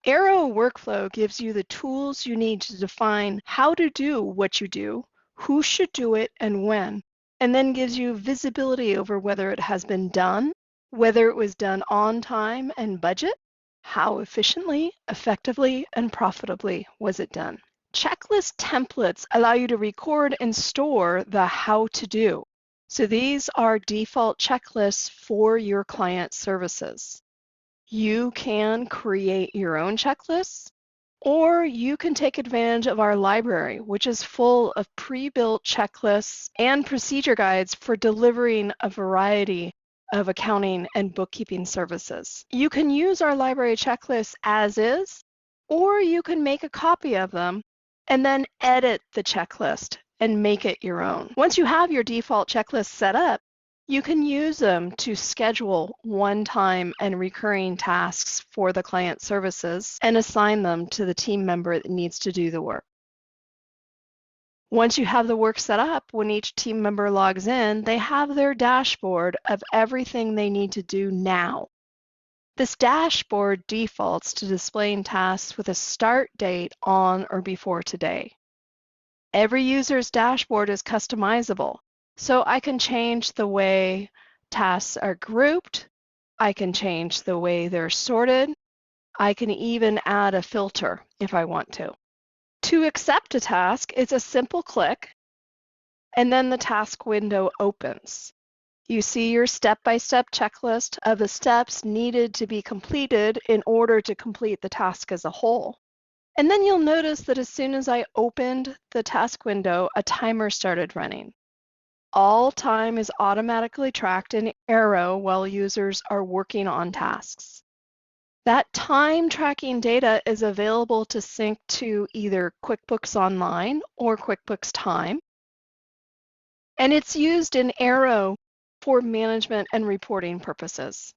Aero Workflow gives you the tools you need to define how to do what you do, who should do it, and when, and then gives you visibility over whether it has been done, whether it was done on time and budget, how efficiently, effectively, and profitably was it done. Checklist templates allow you to record and store the how to do. So these are default checklists for your client services. You can create your own checklists, or you can take advantage of our library, which is full of pre-built checklists and procedure guides for delivering a variety of accounting and bookkeeping services. You can use our library checklists as is, or you can make a copy of them and then edit the checklist and make it your own. Once you have your default checklist set up, you can use them to schedule one-time and recurring tasks for the client services and assign them to the team member that needs to do the work. Once you have the work set up, when each team member logs in, they have their dashboard of everything they need to do now. This dashboard defaults to displaying tasks with a start date on or before today. Every user's dashboard is customizable, so I can change the way tasks are grouped, I can change the way they're sorted, I can even add a filter if I want to. To accept a task, it's a simple click, and then the task window opens. You see your step-by-step checklist of the steps needed to be completed in order to complete the task as a whole. And then you'll notice that as soon as I opened the task window, a timer started running. All time is automatically tracked in Aero while users are working on tasks. That time tracking data is available to sync to either QuickBooks Online or QuickBooks Time. And it's used in Aero for management and reporting purposes.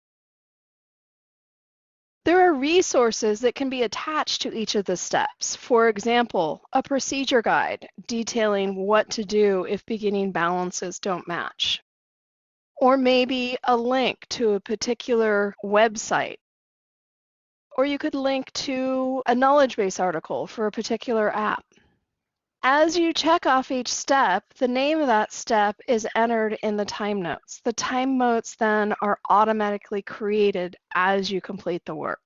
There are resources that can be attached to each of the steps. For example, a procedure guide detailing what to do if beginning balances don't match. Or maybe a link to a particular website. Or you could link to a knowledge base article for a particular app. As you check off each step, the name of that step is entered in the time notes. The time notes then are automatically created as you complete the work.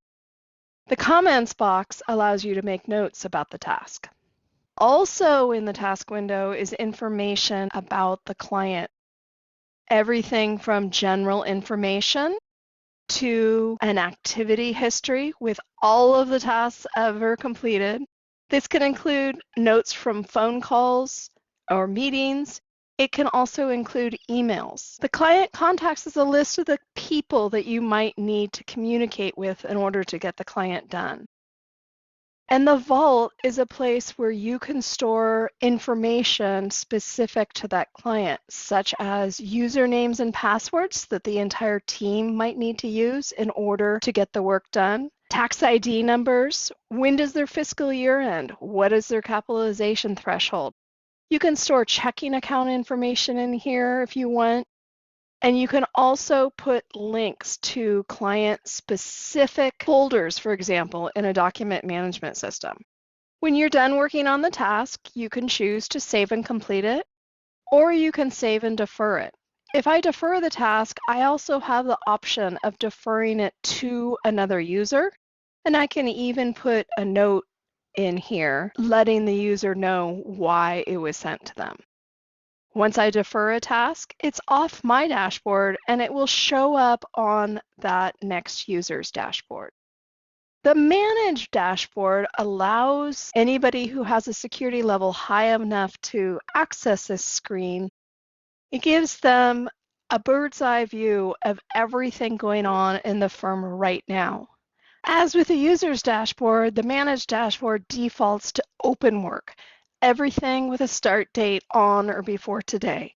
The comments box allows you to make notes about the task. Also in the task window is information about the client. Everything from general information to an activity history with all of the tasks ever completed. This can include notes from phone calls or meetings. It can also include emails. The client contacts is a list of the people that you might need to communicate with in order to get the client done. And the vault is a place where you can store information specific to that client, such as usernames and passwords that the entire team might need to use in order to get the work done. Tax ID numbers, when does their fiscal year end? What is their capitalization threshold? You can store checking account information in here if you want. And you can also put links to client-specific folders, for example, in a document management system. When you're done working on the task, you can choose to save and complete it, or you can save and defer it. If I defer the task, I also have the option of deferring it to another user, and I can even put a note in here letting the user know why it was sent to them. Once I defer a task, it's off my dashboard and it will show up on that next user's dashboard. The Manage dashboard allows anybody who has a security level high enough to access this screen. It gives them a bird's eye view of everything going on in the firm right now. As with the user's dashboard, the Manage dashboard defaults to open work. Everything with a start date on or before today.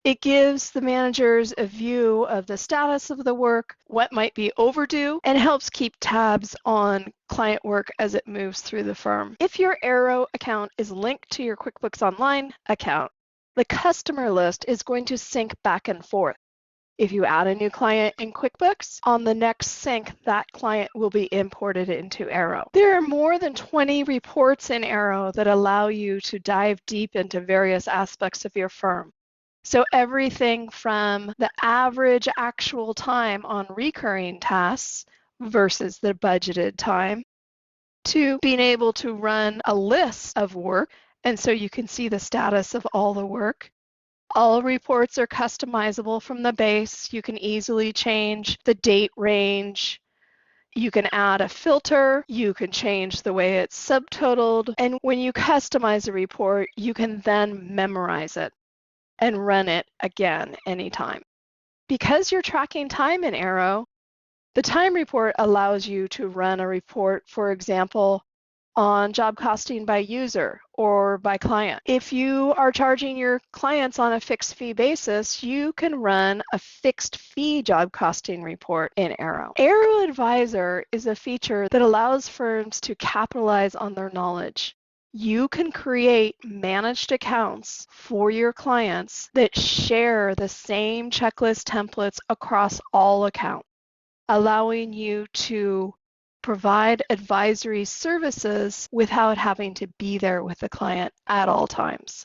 It gives the managers a view of the status of the work, what might be overdue, and helps keep tabs on client work as it moves through the firm. If your Aero account is linked to your QuickBooks Online account, the customer list is going to sync back and forth. If you add a new client in QuickBooks, on the next sync, that client will be imported into Aero. There are more than 20 reports in Aero that allow you to dive deep into various aspects of your firm. So everything from the average actual time on recurring tasks versus the budgeted time, to being able to run a list of work, and so you can see the status of all the work. All reports are customizable from the base. You can easily change the date range. You can add a filter. You can change the way it's subtotaled. And when you customize a report, you can then memorize it and run it again anytime. Because you're tracking time in Aero, the time report allows you to run a report, for example, on job costing by user or by client. If you are charging your clients on a fixed fee basis, you can run a fixed fee job costing report in Aero. Aero Advisor is a feature that allows firms to capitalize on their knowledge. You can create managed accounts for your clients that share the same checklist templates across all accounts, allowing you to provide advisory services without having to be there with the client at all times.